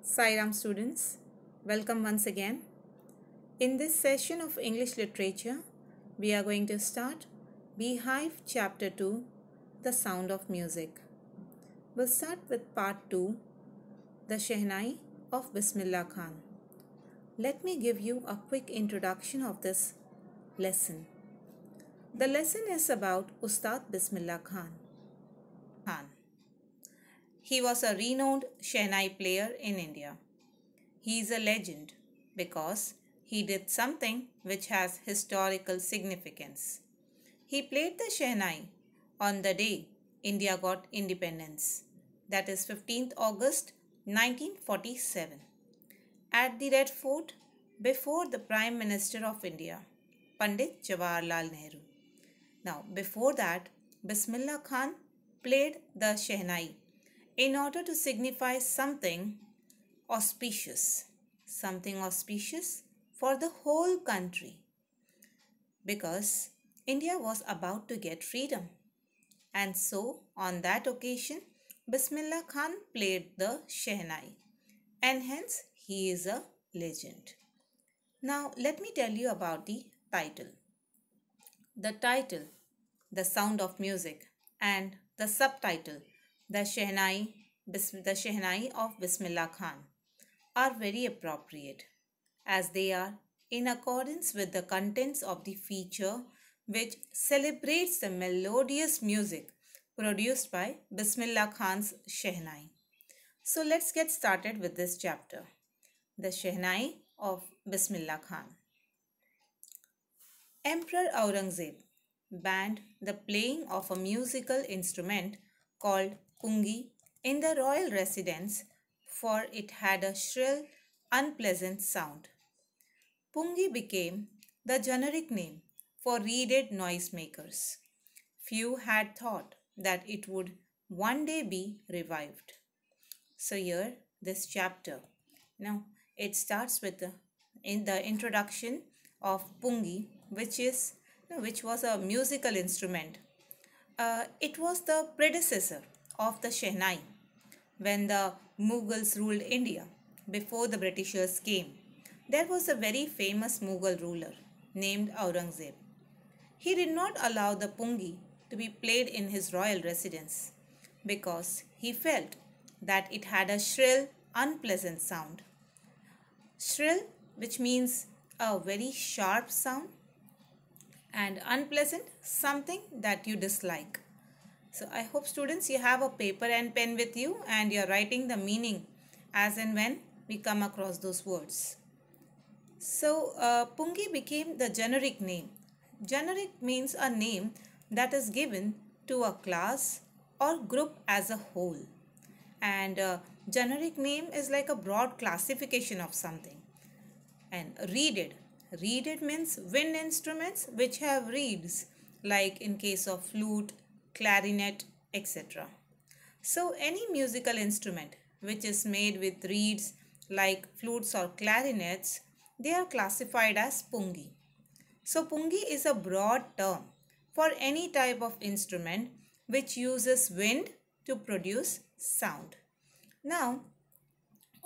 Sairam students, welcome once again. In this session of English literature, we are going to start Beehive Chapter 2, The Sound of Music. We'll start with Part 2, The Shehnai of Bismillah Khan. Let me give you a quick introduction of this lesson. The lesson is about Ustad Bismillah Khan. He was a renowned Shehnai player in India. He is a legend because he did something which has historical significance. He played the Shehnai on the day India got independence, that is 15th August 1947, at the Red Fort before the Prime Minister of India, Pandit Jawaharlal Nehru. Now, before that, Bismillah Khan played the Shehnai in order to signify something auspicious for the whole country, because India was about to get freedom. And so, on that occasion, Bismillah Khan played the Shehnai, and hence he is a legend. Now, let me tell you about the title. The title, The Sound of Music, and the subtitle, The Shehnai of Bismillah Khan, are very appropriate, as they are in accordance with the contents of the feature which celebrates the melodious music produced by Bismillah Khan's Shehnai. So let's get started with this chapter, The Shehnai of Bismillah Khan. Emperor Aurangzeb banned the playing of a musical instrument called pungi in the royal residence, for it had a shrill, unpleasant sound. Pungi became the generic name for reeded noisemakers. Few had thought that it would one day be revived. So here, this chapter, now it starts with in the introduction of pungi, which was a musical instrument. It was the predecessor of the Shehnai when the Mughals ruled India before the Britishers came. There was a very famous Mughal ruler named Aurangzeb. He did not allow the pungi to be played in his royal residence because he felt that it had a shrill, unpleasant sound. Shrill, which means a very sharp sound, and unpleasant, something that you dislike. So I hope students you have a paper and pen with you and you're writing the meaning as and when we come across those words. So pungi became the generic name. Generic means a name that is given to a class or group as a whole. And generic name is like a broad classification of something. And reeded. Reeded means wind instruments which have reeds, like in case of flute, clarinet, etc. So any musical instrument which is made with reeds like flutes or clarinets, they are classified as pungi. So pungi is a broad term for any type of instrument which uses wind to produce sound. Now,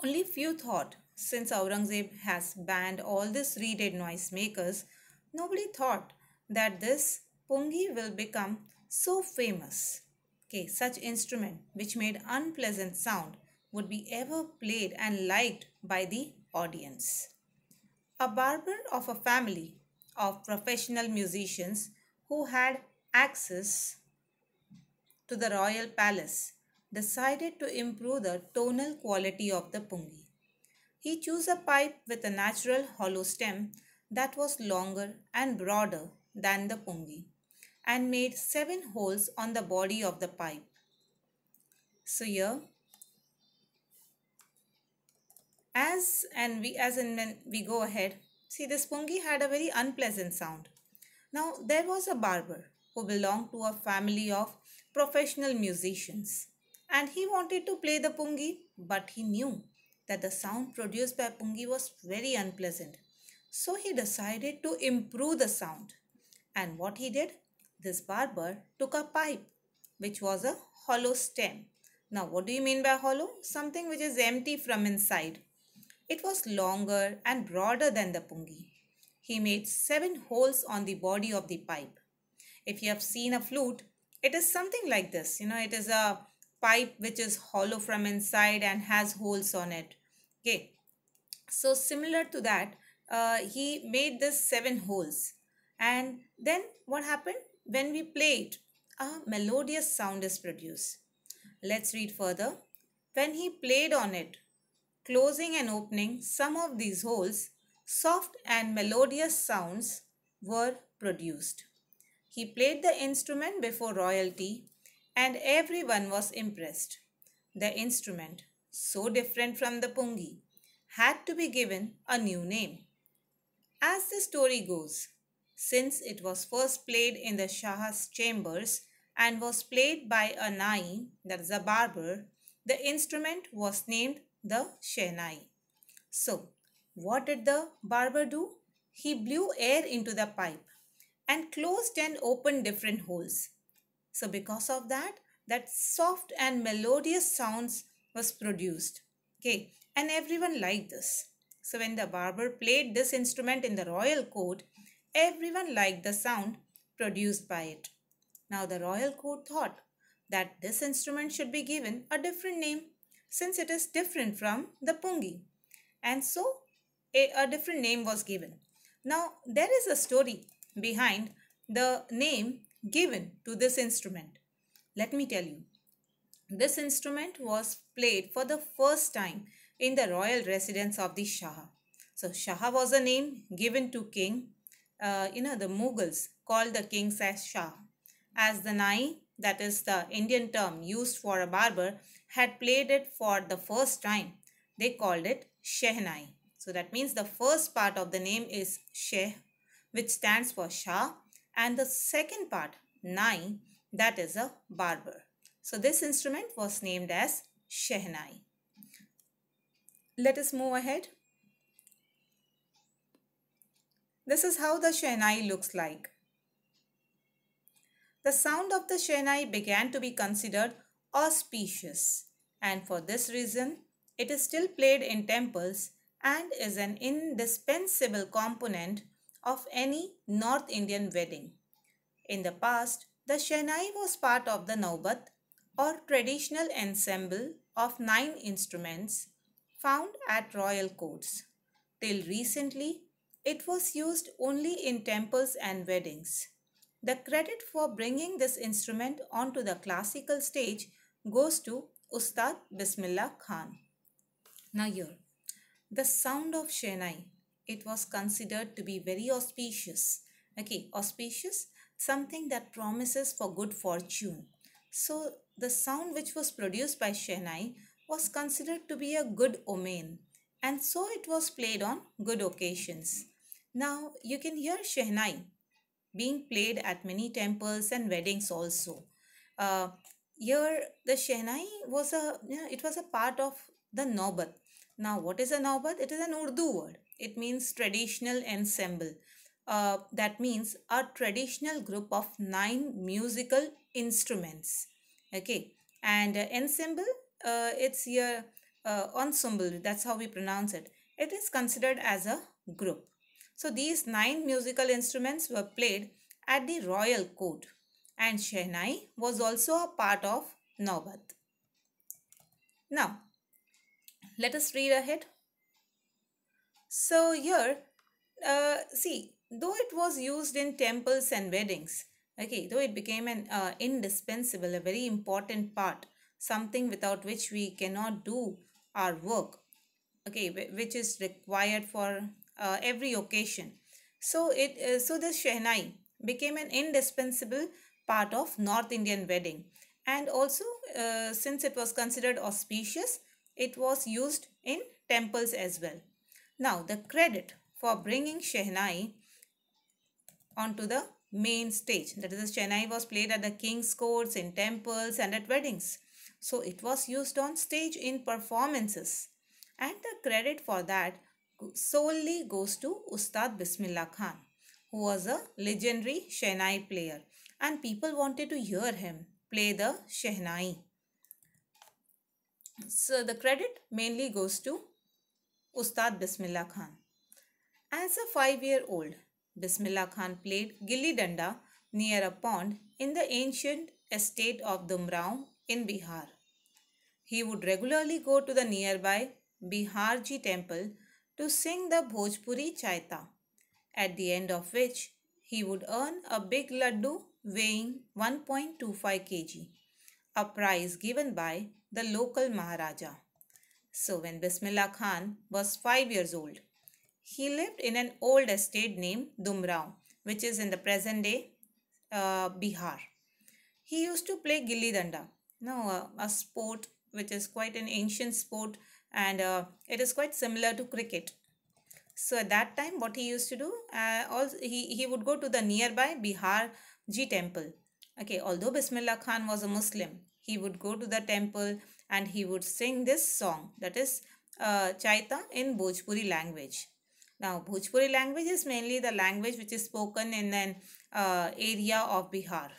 only few thought, since Aurangzeb has banned all these reeded noisemakers, nobody thought that this pungi will become so famous. Okay, such instrument which made unpleasant sound would be ever played and liked by the audience. A barber of a family of professional musicians who had access to the royal palace decided to improve the tonal quality of the pungi. He chose a pipe with a natural hollow stem that was longer and broader than the pungi, and made 7 holes on the body of the pipe. So here, as and when we go ahead, see, this pungi had a very unpleasant sound. Now there was a barber who belonged to a family of professional musicians, and he wanted to play the pungi, but he knew that the sound produced by pungi was very unpleasant. So he decided to improve the sound. And what he did? This barber took a pipe which was a hollow stem Now, what do you mean by hollow? Something which is empty from inside. It was longer and broader than the pungi. He made 7 holes on the body of the pipe. If you have seen a flute, it is something like this. It is a pipe which is hollow from inside and has holes on it. Okay, so similar to that, he made this 7 holes. And then what happened? When we play it, a melodious sound is produced. Let's read further. When he played on it, closing and opening some of these holes, soft and melodious sounds were produced. He played the instrument before royalty and everyone was impressed. The instrument, so different from the pungi, had to be given a new name. As the story goes, since it was first played in the Shah's chambers and was played by a nai, that is a barber, the instrument was named the shehnai. So, what did the barber do? He blew air into the pipe and closed and opened different holes. So because of that, that soft and melodious sounds was produced. Okay, and everyone liked this. So when the barber played this instrument in the royal court, everyone liked the sound produced by it. Now the royal court thought that this instrument should be given a different name since it is different from the pungi. And so a different name was given. Now there is a story behind the name given to this instrument. Let me tell you. This instrument was played for the first time in the royal residence of the Shah. So Shah was a name given to king. The Mughals called the kings as Shah. As the Nai, that is the Indian term used for a barber, had played it for the first time, they called it Shehnai. So that means the first part of the name is Sheh, which stands for Shah, and the second part, Nai, that is a barber. So this instrument was named as Shehnai. Let us move ahead. This is how the Shehnai looks like. The sound of the shehnai began to be considered auspicious, and for this reason, it is still played in temples and is an indispensable component of any North Indian wedding. In the past, the shehnai was part of the naubat or traditional ensemble of 9 instruments found at royal courts. Till recently, it was used only in temples and weddings. The credit for bringing this instrument onto the classical stage goes to Ustad Bismillah Khan. Now here, the sound of Shehnai, it was considered to be very auspicious. Okay, auspicious, something that promises for good fortune. So the sound which was produced by Shehnai was considered to be a good omen, and so it was played on good occasions. Now you can hear Shehnai being played at many temples and weddings also. Uh, Here the Shehnai was it was a part of the Naubat. Now what is a Naubat? It is an Urdu word. It means traditional ensemble. That means a traditional group of 9 musical instruments. Okay, and ensemble, it's here ensemble. That's how we pronounce it. It is considered as a group. So these 9 musical instruments were played at the royal court, and Shehnai was also a part of Naubat. Now, let us read ahead. So here, see, though it was used in temples and weddings, okay, though it became an indispensable, a very important part, something without which we cannot do our work, okay, which is required for every occasion. So the Shehnai became an indispensable part of North Indian wedding, and also since it was considered auspicious, it was used in temples as well. Now the credit for bringing Shehnai onto the main stage, that is, the Shehnai was played at the king's courts, in temples, and at weddings. So it was used on stage in performances, and the credit for that solely goes to Ustad Bismillah Khan, who was a legendary Shehnai player, and people wanted to hear him play the Shehnai. So the credit mainly goes to Ustad Bismillah Khan. As a 5-year-old, Bismillah Khan played gilli danda near a pond in the ancient estate of Dumrao in Bihar. He would regularly go to the nearby Biharji temple to sing the Bhojpuri Chaita, at the end of which he would earn a big laddu weighing 1.25 kg, a prize given by the local Maharaja. So, when Bismillah Khan was 5 years old, he lived in an old estate named Dumrao, which is in the present day Bihar. He used to play gilli danda, a sport which is quite an ancient sport, and it is quite similar to cricket. So at that time, what he used to do, also he would go to the nearby Bihar Ji temple. Okay, although Bismillah Khan was a Muslim, he would go to the temple and he would sing this song, that is Chaita in Bhojpuri language. Now, Bhojpuri language is mainly the language which is spoken in an area of Bihar.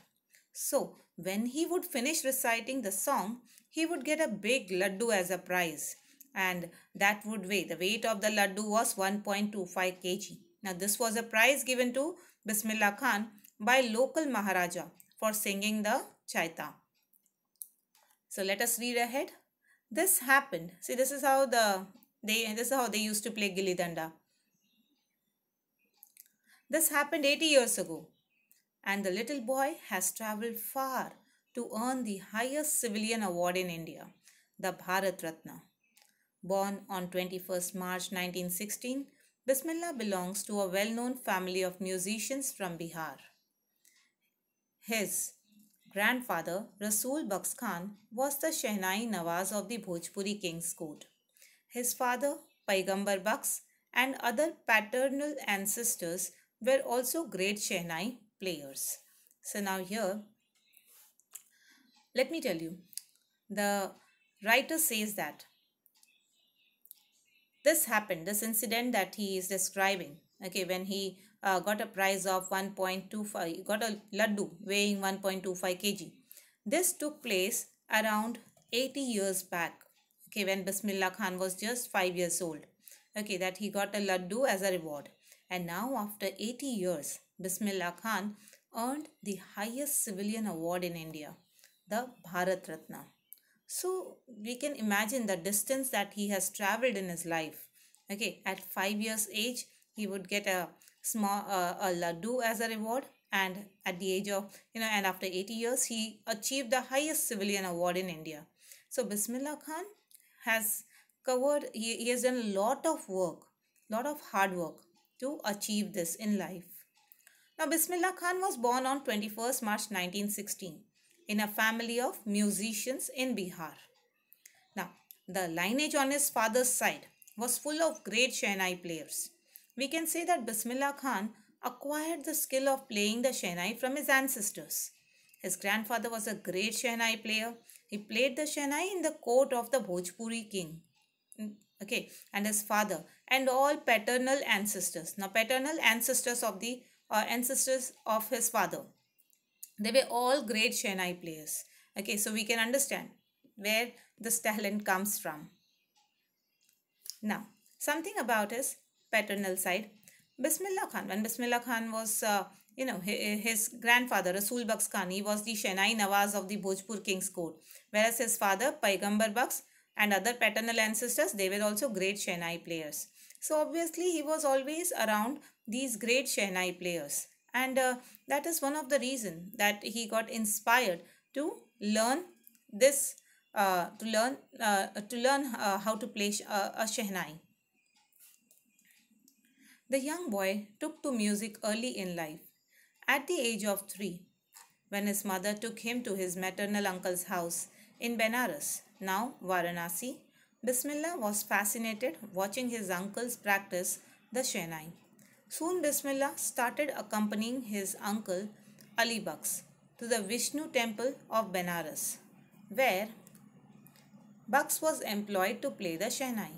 So, when he would finish reciting the song, he would get a big laddu as a prize, and that would weigh. The weight of the laddu was 1.25 kg. Now, this was a prize given to Bismillah Khan by local Maharaja for singing the Chaita. So, let us read ahead. This happened. See, this is how they used to play gilli danda. This happened 80 years ago, and the little boy has traveled far to earn the highest civilian award in India, the Bharat Ratna. Born on 21st March 1916, Bismillah belongs to a well known family of musicians from Bihar. His grandfather, Rasul Baks Khan, was the Shehnai Nawaz of the Bhojpuri King's Court. His father, Paigambar Baks, and other paternal ancestors were also great Shehnai players. So now here, let me tell you, the writer says that this incident that he is describing, okay, when he got a prize of 1.25, got a laddu weighing 1.25 kg. This took place around 80 years back, okay, when Bismillah Khan was just 5 years old, okay, that he got a laddu as a reward. And now after 80 years, Bismillah Khan earned the highest civilian award in India, the Bharat Ratna. So we can imagine the distance that he has traveled in his life. Okay, at 5 years age, he would get a laddu as a reward, and at the age of and after 80 years, he achieved the highest civilian award in India. So Bismillah Khan has he has done a lot of work, lot of hard work to achieve this in life. Now, Bismillah Khan was born on 21st March 1916 in a family of musicians in Bihar. Now, the lineage on his father's side was full of great Shehnai players. We can say that Bismillah Khan acquired the skill of playing the Shehnai from his ancestors. His grandfather was a great Shehnai player. He played the Shehnai in the court of the Bhojpuri king. Okay, and his father and all paternal ancestors. Now, paternal ancestors of the ancestors of his father, they were all great Shehnai players. Okay, so we can understand where this talent comes from. Now, something about his paternal side. Bismillah Khan, when Bismillah Khan was, his grandfather, Rasul Baks Khan, he was the Shehnai Nawaz of the Bhojpur King's Court. Whereas his father, Paigambar Baks, and other paternal ancestors, they were also great Shehnai players. So, obviously, he was always around these great Shehnai players. And that is one of the reasons that he got inspired to learn this how to play a shehnai. The young boy took to music early in life, at the age of 3, when his mother took him to his maternal uncle's house in Benares, now Varanasi. Bismillah was fascinated watching his uncles practice the shehnai. Soon Bismillah started accompanying his uncle Ali Baks to the Vishnu temple of Benares, where Baks was employed to play the shehnai.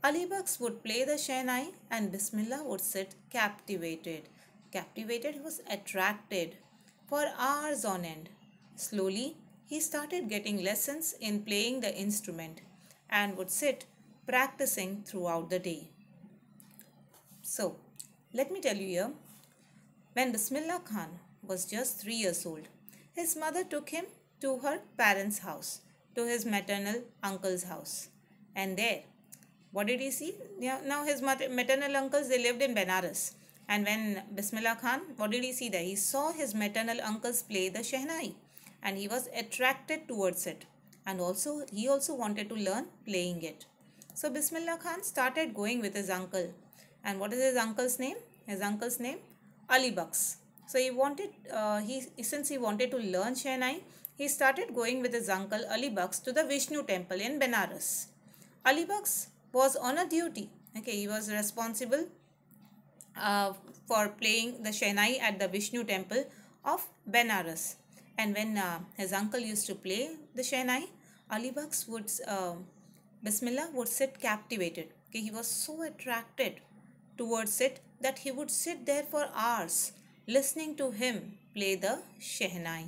Ali Baks would play the shehnai and Bismillah would sit captivated. Captivated was attracted for hours on end. Slowly, he started getting lessons in playing the instrument and would sit practicing throughout the day. So, let me tell you here, when Bismillah Khan was just 3 years old, his mother took him to her parents' house, to his maternal uncle's house. And there, what did he see? Yeah, now his maternal uncles, they lived in Benares. And when Bismillah Khan, what did he see there? He saw his maternal uncles play the Shehnai and he was attracted towards it. And also, he also wanted to learn playing it. So Bismillah Khan started going with his uncle. And what is his uncle's name? His uncle's name? Ali Baks. So he wanted, since he wanted to learn Shehnai, he started going with his uncle Ali Baks to the Vishnu temple in Benares. Ali Baks was on a duty. Okay, he was responsible for playing the Shehnai at the Vishnu temple of Benares. And when his uncle used to play the Shehnai, Ali Baks would, Bismillah would sit captivated. Okay, he was so attracted towards it that he would sit there for hours listening to him play the Shehnai.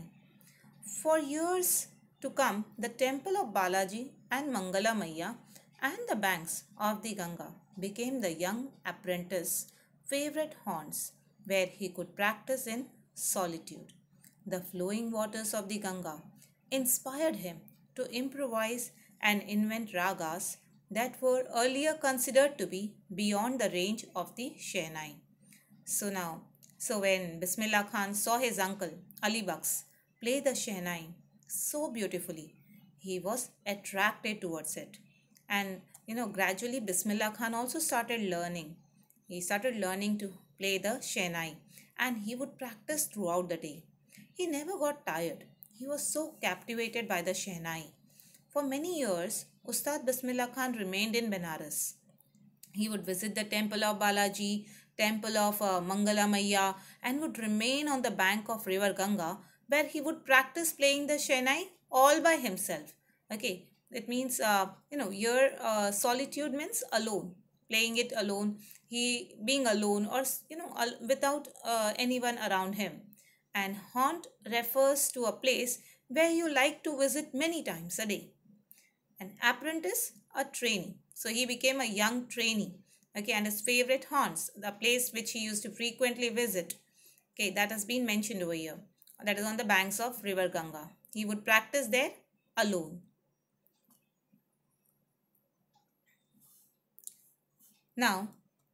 For years to come, the temple of Balaji and Mangala Maiya and the banks of the Ganga became the young apprentice's favorite haunts where he could practice in solitude. The flowing waters of the Ganga inspired him to improvise and invent ragas that were earlier considered to be beyond the range of the Shehnai. So when Bismillah Khan saw his uncle Ali Baks play the Shehnai so beautifully, he was attracted towards it. And gradually Bismillah Khan also started learning. He started learning to play the Shehnai and he would practice throughout the day. He never got tired. He was so captivated by the Shehnai. For many years, Ustad Bismillah Khan remained in Benares. He would visit the temple of Balaji, temple of Mangala Maiya, and would remain on the bank of river Ganga where he would practice playing the Shehnai all by himself. Okay, it means, your solitude means alone, playing it alone, he being alone or, without anyone around him. And haunt refers to a place where you like to visit many times a day. An apprentice, a trainee. So he became a young trainee. Okay, and his favorite haunts, the place which he used to frequently visit. Okay, that has been mentioned over here. That is on the banks of river Ganga. He would practice there alone. Now,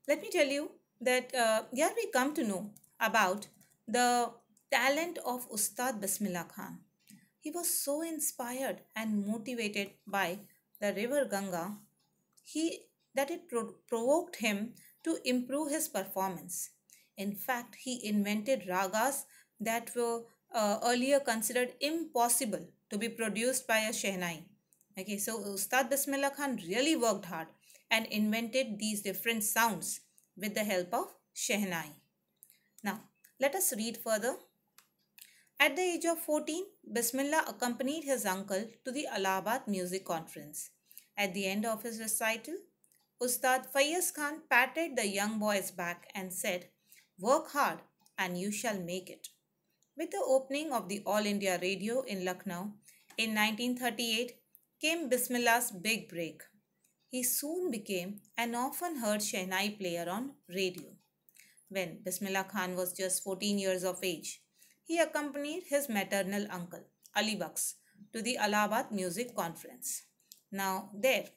let me tell you that here we come to know about the talent of Ustad Bismillah Khan. He was so inspired and motivated by the river Ganga that it provoked him to improve his performance. In fact, he invented ragas that were earlier considered impossible to be produced by a Shehnai. Okay, so Ustad Bismillah Khan really worked hard and invented these different sounds with the help of Shehnai. Now, let us read further. At the age of 14, Bismillah accompanied his uncle to the Allahabad Music Conference. At the end of his recital, Ustad Fayaz Khan patted the young boy's back and said, "Work hard and you shall make it." With the opening of the All India Radio in Lucknow in 1938 came Bismillah's big break. He soon became an often heard Shehnai player on radio. When Bismillah Khan was just 14 years of age, he accompanied his maternal uncle, Ali Baks, to the Allahabad Music Conference. Now, there,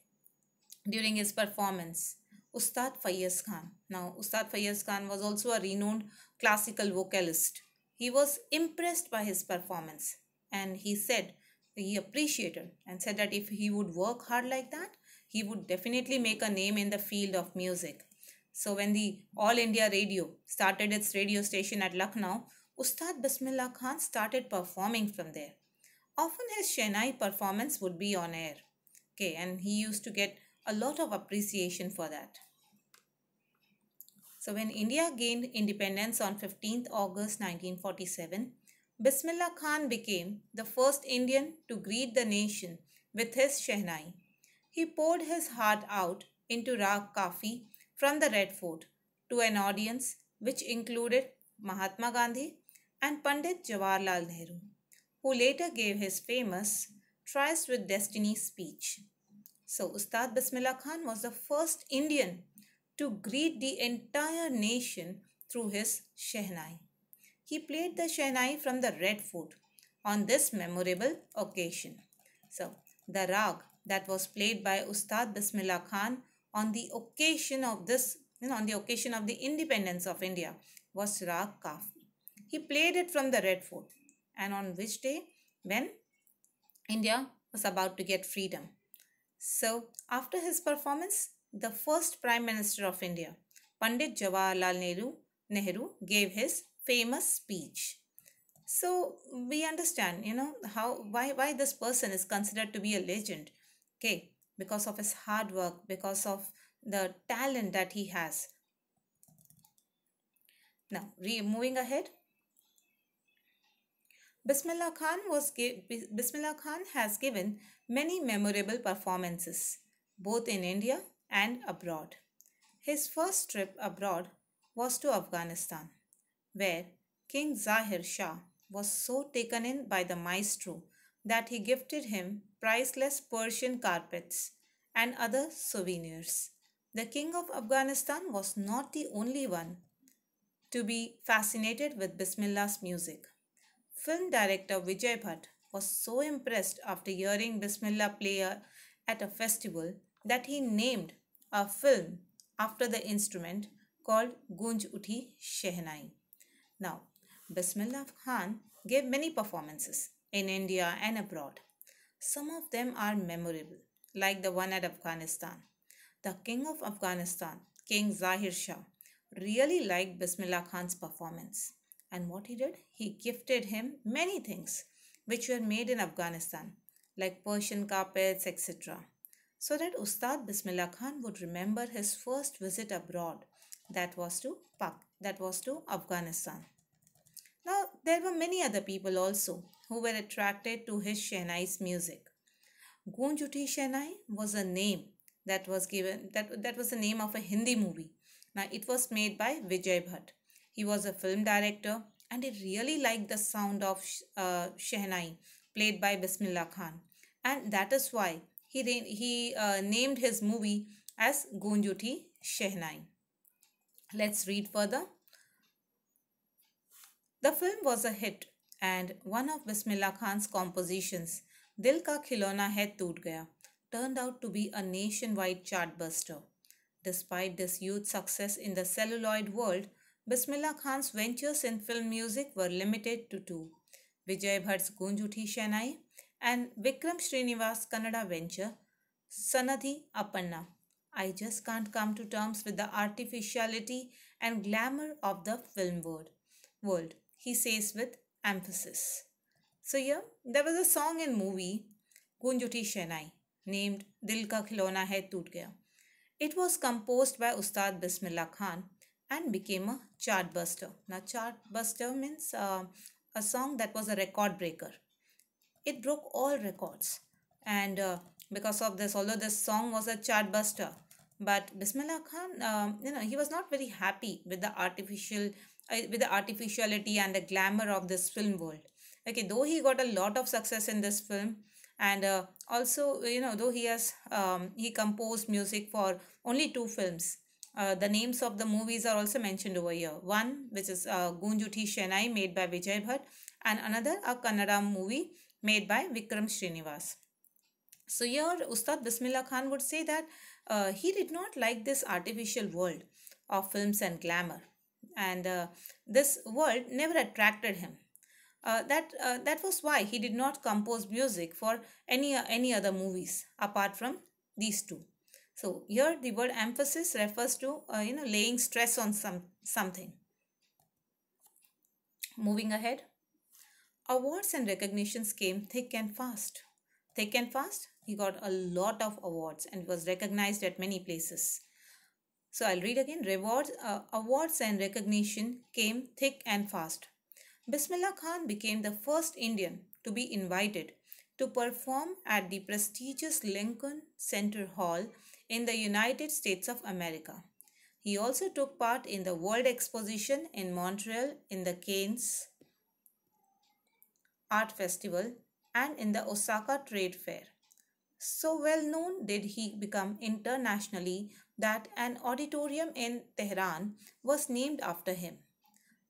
during his performance, Ustad Fayaz Khan. Now, Ustad Fayaz Khan was also a renowned classical vocalist. He was impressed by his performance and he appreciated and said that if he would work hard like that, he would definitely make a name in the field of music. So when the All India Radio started its radio station at Lucknow, Ustad Bismillah Khan started performing from there. Often his Shehnai performance would be on air. Okay, and he used to get a lot of appreciation for that. So when India gained independence on 15th August 1947, Bismillah Khan became the first Indian to greet the nation with his Shehnai. He poured his heart out into Rag Kafi from the Red Fort to an audience which included Mahatma Gandhi and Pandit Jawaharlal Nehru. who later gave his famous Tries with Destiny speech. So, Ustad Bismillah Khan was the first Indian to greet the entire nation through his Shehnai. He played the Shehnai from the Red Fort on this memorable occasion. So, the rag that was played by Ustad Bismillah Khan on the occasion of this, on the occasion of the independence of India was Rag Kafi. He played it from the Red Fort, and on which day? When India was about to get freedom. So, after his performance, the first Prime Minister of India, Pandit Jawaharlal Nehru gave his famous speech. So we understand, how why this person is considered to be a legend. Okay, because of his hard work, because of the talent that he has. Now, moving ahead, Bismillah Khan has given many memorable performances, both in India and abroad. His first trip abroad was to Afghanistan, where King Zahir Shah was so taken in by the maestro that he gifted him priceless Persian carpets and other souvenirs. The King of Afghanistan was not the only one to be fascinated with Bismillah's music. Film director Vijay Bhatt was so impressed after hearing Bismillah play at a festival that he named a film after the instrument called Gunj Uthi Shehnai. Now, Bismillah Khan gave many performances in India and abroad. Some of them are memorable, like the one at Afghanistan. The King of Afghanistan, King Zahir Shah, really liked Bismillah Khan's performance. And what he did? He gifted him many things which were made in Afghanistan, like Persian carpets, etc. So that Ustad Bismillah Khan would remember his first visit abroad, that was to Afghanistan. Now, there were many other people also who were attracted to his Shehnai's music. Gunjuti Shehnai was a name that was given, that was the name of a Hindi movie. Now, it was made by Vijay Bhatt. He was a film director and he really liked the sound of Shehnai played by Bismillah Khan. And that is why he named his movie as Gunjuti Shehnai. Let's read further. The film was a hit, and one of Bismillah Khan's compositions, Dil Ka Khilona Hai Toot Gaya, turned out to be a nationwide chartbuster. Despite this huge success in the celluloid world, Bismillah Khan's ventures in film music were limited to two, Vijay Bhatt's Gunjuthi Shanai and Vikram Srinivas' Kannada venture, Sanadhi Appanna. I just can't come to terms with the artificiality and glamour of the film world, he says with emphasis. So here, there was a song in movie, Gunjuti Shanai, named Dil Ka Khilona Hai Toot Gaya. It was composed by Ustad Bismillah Khan and became a chartbuster. Now, chartbuster means a song that was a record breaker. It broke all records, and because of this, although this song was a chartbuster, but Bismillah Khan, he was not very happy with the artificiality and the glamour of this film world. Okay, though he got a lot of success in this film, and also, though he composed music for only two films. The names of the movies are also mentioned over here. One, which is Gunjuthi Shenai, made by Vijay Bhatt, and another, a Kannada movie made by Vikram Srinivas. So here, Ustad Bismillah Khan would say that he did not like this artificial world of films and glamour, and this world never attracted him. That was why he did not compose music for any other movies apart from these two. So here the word emphasis refers to laying stress on something. Moving ahead, awards and recognitions came thick and fast. Thick and fast, he got a lot of awards and was recognized at many places. So I'll read again. Awards and recognition came thick and fast. Bismillah Khan became the first Indian to be invited to perform at the prestigious Lincoln Center Hall in the United States of America. He also took part in the World Exposition in Montreal in the Cannes Art Festival and in the Osaka Trade Fair. So well known did he become internationally that an auditorium in Tehran was named after him.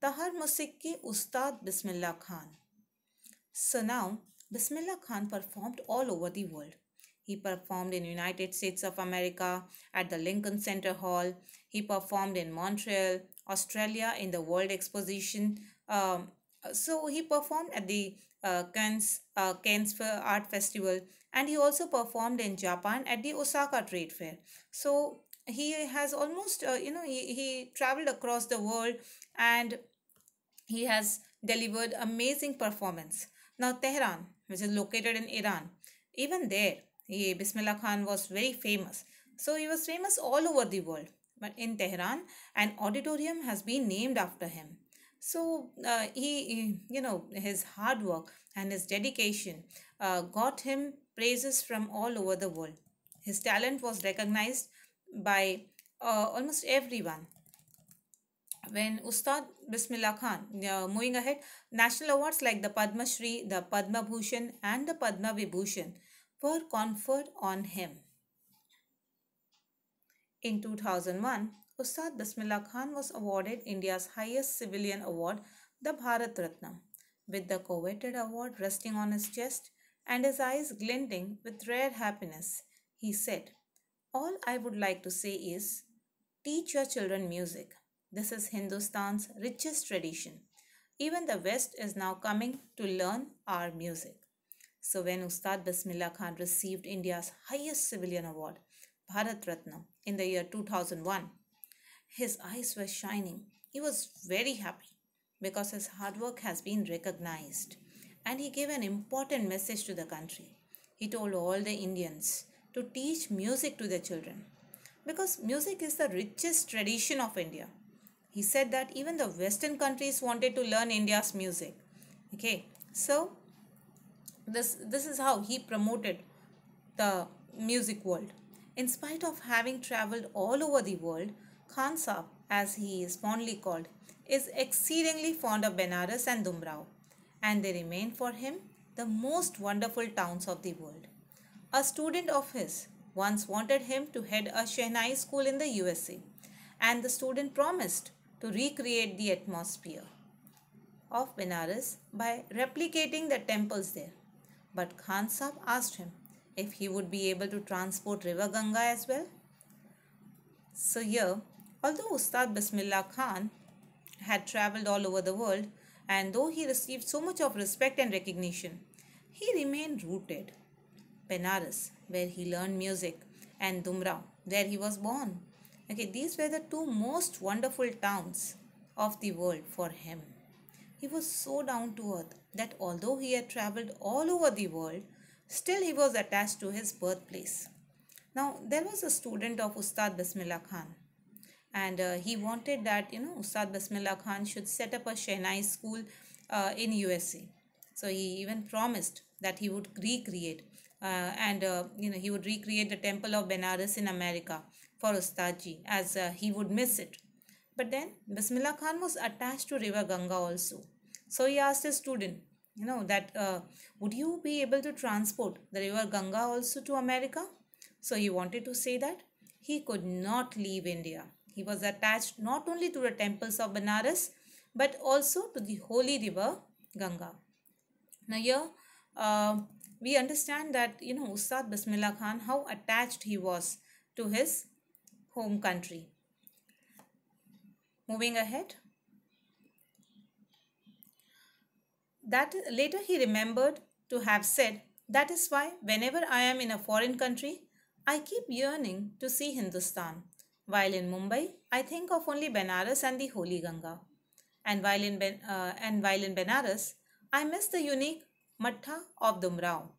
Tahar Musikki Ustad Bismillah Khan. So now, Bismillah Khan performed all over the world. He performed in United States of America at the Lincoln Center Hall. He performed in Montreal, Australia in the World Exposition. So he performed at the Cannes Art Festival, and he also performed in Japan at the Osaka Trade Fair. So he has almost, he traveled across the world, and he has delivered amazing performance. Now Tehran, which is located in Iran, even there, Bismillah Khan was very famous. So he was famous all over the world. But in Tehran, an auditorium has been named after him. So his hard work and his dedication got him praises from all over the world. His talent was recognized by almost everyone. When Ustad Bismillah Khan, moving ahead, national awards like the Padma Shri, the Padma Bhushan, and the Padma Vibhushan were conferred on him. In 2001, Ustad Bismillah Khan was awarded India's highest civilian award, the Bharat Ratna, with the coveted award resting on his chest and his eyes glinting with rare happiness. He said, "All I would like to say is, teach your children music. This is Hindustan's richest tradition. Even the West is now coming to learn our music." So when Ustad Bismillah Khan received India's highest civilian award, Bharat Ratna, in the year 2001, his eyes were shining. He was very happy because his hard work has been recognized. And he gave an important message to the country. He told all the Indians to teach music to their children because music is the richest tradition of India. He said that even the Western countries wanted to learn India's music. Okay, so this is how he promoted the music world. In spite of having traveled all over the world, Khan Saab, as he is fondly called, is exceedingly fond of Benares and Dumrao, and they remain for him the most wonderful towns of the world. A student of his once wanted him to head a Shehnai school in the USA, and the student promised to recreate the atmosphere of Benares by replicating the temples there. But Khan Sahib asked him if he would be able to transport River Ganga as well. So here, although Ustad Bismillah Khan had travelled all over the world, and though he received so much of respect and recognition, he remained rooted. Benares, where he learned music, and Dumrao, where he was born. Okay, these were the two most wonderful towns of the world for him. He was so down to earth that although he had travelled all over the world, still he was attached to his birthplace. Now, there was a student of Ustad Bismillah Khan, and he wanted that Ustad Bismillah Khan should set up a Shehnai school in USA. So he even promised that he would recreate and he would recreate the temple of Benares in America for Ustadji, as he would miss it. But then Bismillah Khan was attached to River Ganga also. So he asked his student, that would you be able to transport the River Ganga also to America? So he wanted to say that he could not leave India. He was attached not only to the temples of Benares, but also to the holy river Ganga. Now here, we understand that, Ustad Bismillah Khan, how attached he was to his home country. Moving ahead. That later he remembered to have said, "That is why whenever I am in a foreign country, I keep yearning to see Hindustan. While in Mumbai, I think of only Benares and the Holy Ganga. And while in Benares, I miss the unique Matha of Dumrao."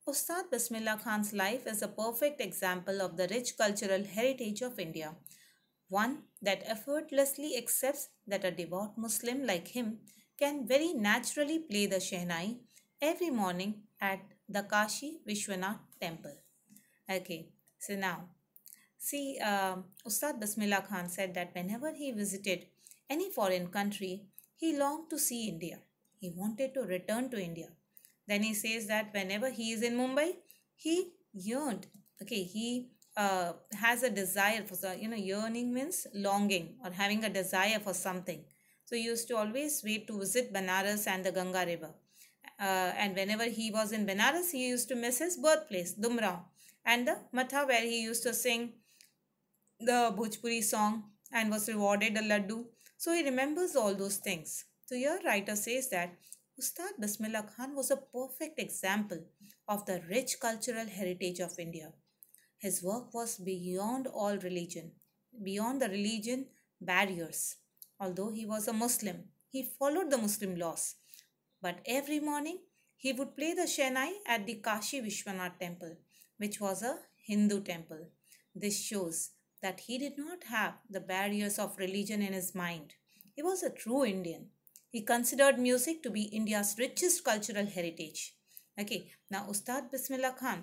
Ustad Bismillah Khan's life is a perfect example of the rich cultural heritage of India, one that effortlessly accepts that a devout Muslim like him can very naturally play the Shehnai every morning at the Kashi Vishwanath temple. Okay, so now see, Ustad Bismillah Khan said that whenever he visited any foreign country, he longed to see India. He wanted to return to India. Then he says that whenever he is in Mumbai, he yearned. Okay, he has a desire for yearning means longing or having a desire for something. So he used to always wait to visit Banaras and the Ganga River. And whenever he was in Benares, he used to miss his birthplace, Dumrao, and the Matha where he used to sing the Bhojpuri song and was rewarded a laddu. So he remembers all those things. So your writer says that Ustad Bismillah Khan was a perfect example of the rich cultural heritage of India. His work was beyond all religion, beyond the religion barriers. Although he was a Muslim, he followed the Muslim laws. But every morning he would play the Shehnai at the Kashi Vishwanath temple, which was a Hindu temple. This shows that he did not have the barriers of religion in his mind. He was a true Indian. He considered music to be India's richest cultural heritage. Okay, now Ustad Bismillah Khan,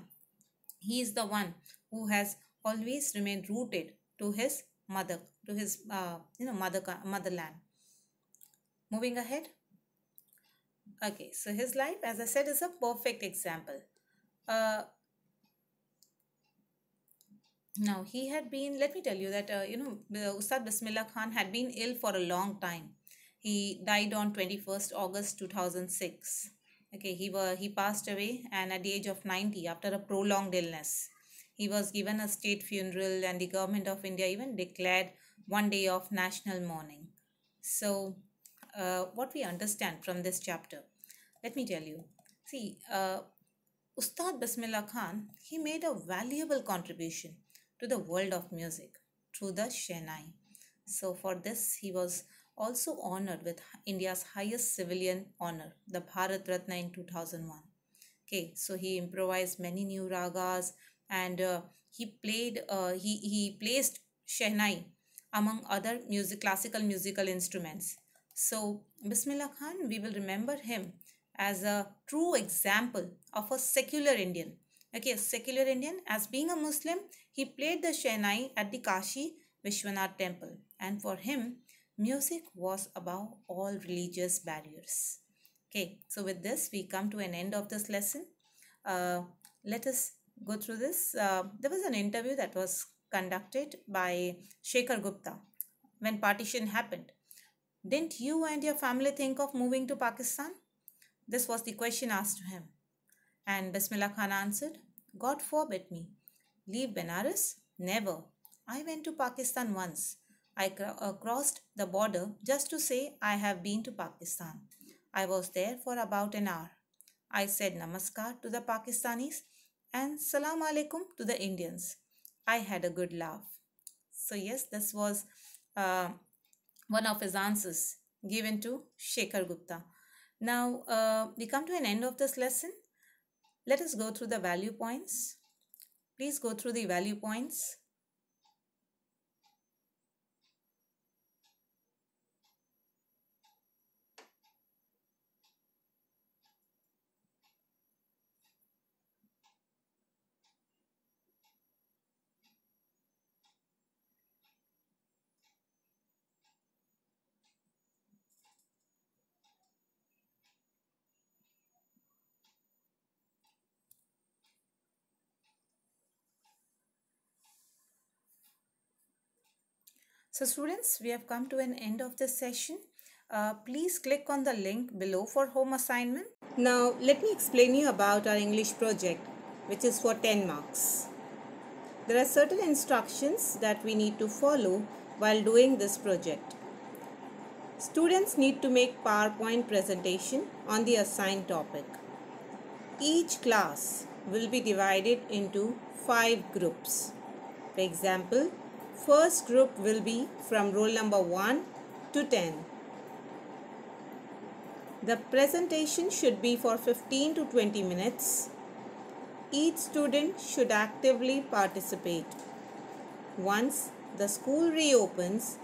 he is the one who has always remained rooted to his mother, to his motherland. Moving ahead. Okay, so his life, as I said, is a perfect example. Uh, Now, he had been, let me tell you that, Ustad Bismillah Khan had been ill for a long time. He died on 21st August 2006. Okay, he passed away and at the age of 90 after a prolonged illness. He was given a state funeral and the government of India even declared one day of national mourning. So, what we understand from this chapter, let me tell you. See, Ustad Bismillah Khan, he made a valuable contribution to the world of music through the Shehnai. So for this, he was also honored with India's highest civilian honor, the Bharat Ratna in 2001. Okay, so he improvised many new ragas and he placed Shehnai among other classical musical instruments. So Bismillah Khan, we will remember him as a true example of a secular Indian. Okay, a secular Indian. As being a Muslim, he played the Shehnai at the Kashi Vishwanath temple. And for him, music was above all religious barriers. Okay, so with this, we come to an end of this lesson. Let us go through this. There was an interview that was conducted by Shekhar Gupta when partition happened. Didn't you and your family think of moving to Pakistan? This was the question asked to him. And Bismillah Khan answered, God forbid me. Leave Benares? Never. I went to Pakistan once. I crossed the border just to say I have been to Pakistan. I was there for about an hour. I said namaskar to the Pakistanis and salam alaikum to the Indians. I had a good laugh. So yes, this was one of his answers given to Shekhar Gupta. Now, we come to an end of this lesson. Let us go through the value points. Please go through the value points. So students, we have come to an end of this session. Please click on the link below for home assignment. Now let me explain you about our English project, which is for 10 marks. There are certain instructions that we need to follow while doing this project. Students need to make PowerPoint presentation on the assigned topic. Each class will be divided into 5 groups. For example, first group will be from roll number 1 to 10. The presentation should be for 15 to 20 minutes. Each student should actively participate. Once the school reopens,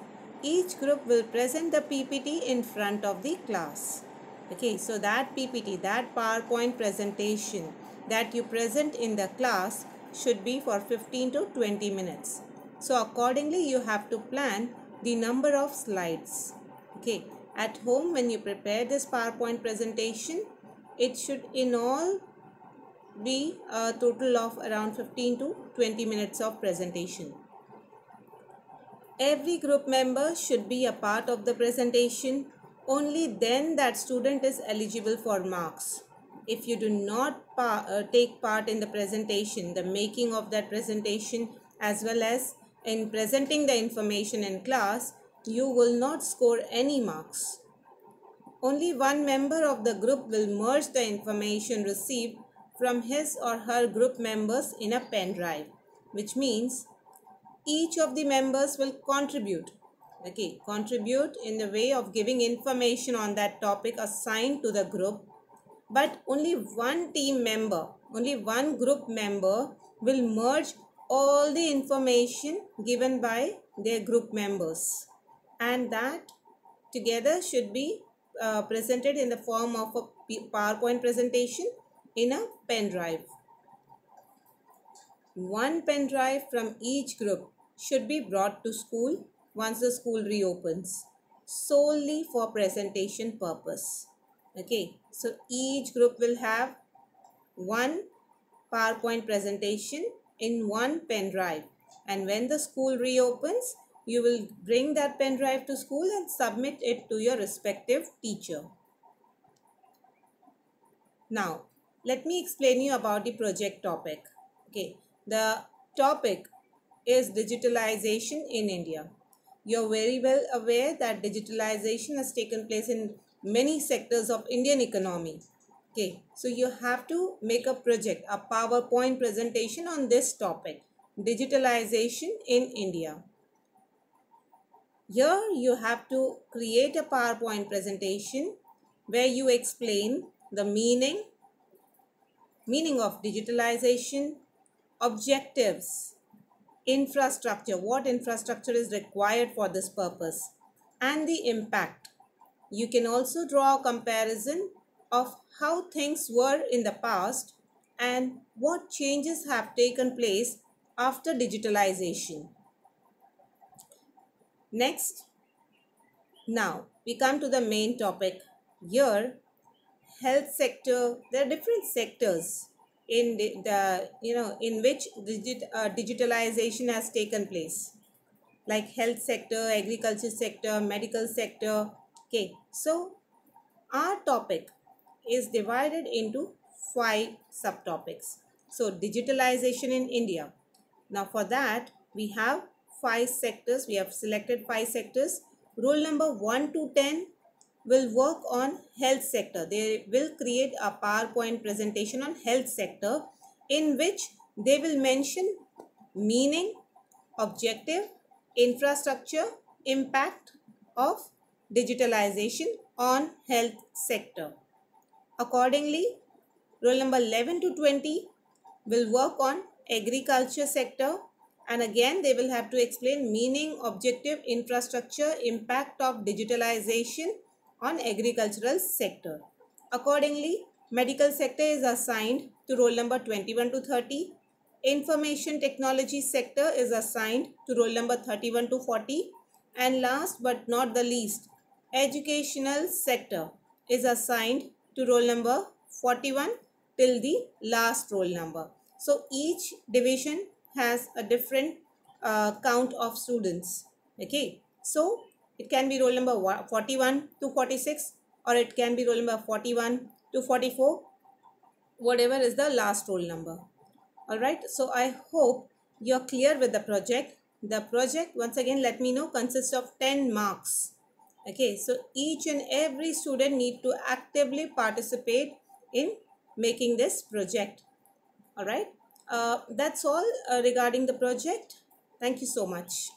each group will present the PPT in front of the class. Okay, so that PPT, that PowerPoint presentation that you present in the class should be for 15 to 20 minutes. So accordingly, you have to plan the number of slides. Okay, at home when you prepare this PowerPoint presentation, it should in all be a total of around 15 to 20 minutes of presentation. Every group member should be a part of the presentation. Only then that student is eligible for marks. If you do not take part in the presentation, the making of that presentation, as well as in presenting the information in class, you will not score any marks. Only one member of the group will merge the information received from his or her group members in a pen drive, which means each of the members will contribute in the way of giving information on that topic assigned to the group, but only one team member, only one group member will merge all the information given by their group members, and that together should be presented in the form of a PowerPoint presentation in a pen drive. One pen drive from each group should be brought to school once the school reopens, solely for presentation purpose. Okay, so each group will have one PowerPoint presentation in one pen drive, and when the school reopens, you will bring that pen drive to school and submit it to your respective teacher. Now, let me explain you about the project topic. Okay, the topic is digitalization in India. You're very well aware that digitalization has taken place in many sectors of Indian economy. Okay, so you have to make a project, a PowerPoint presentation on this topic, digitalization in India. Here you have to create a PowerPoint presentation where you explain the meaning of digitalization, objectives, infrastructure, what infrastructure is required for this purpose, and the impact. You can also draw a comparison of how things were in the past and what changes have taken place after digitalization. Next, now we come to the main topic. Here, health sector, there are different sectors in in which digitalization has taken place, like health sector, agriculture sector, medical sector. Okay, so our topic is divided into 5 subtopics. So digitalization in India. Now for that we have 5 sectors. We have selected 5 sectors. Rule number 1 to 10 will work on health sector. They will create a PowerPoint presentation on health sector in which they will mention meaning, objective, infrastructure, impact of digitalization on health sector. Accordingly, roll number 11 to 20 will work on agriculture sector, and again they will have to explain meaning, objective, infrastructure, impact of digitalization on agricultural sector. Accordingly, medical sector is assigned to roll number 21 to 30. Information technology sector is assigned to roll number 31 to 40. And last but not the least, educational sector is assigned to roll number 41 till the last roll number. So each division has a different count of students. Okay, so it can be roll number 41 to 46, or it can be roll number 41 to 44, whatever is the last roll number. Alright, so I hope you're clear with the project. The project, once again let me know, consists of 10 marks. Okay, so each and every student need to actively participate in making this project. Alright, that's all regarding the project. Thank you so much.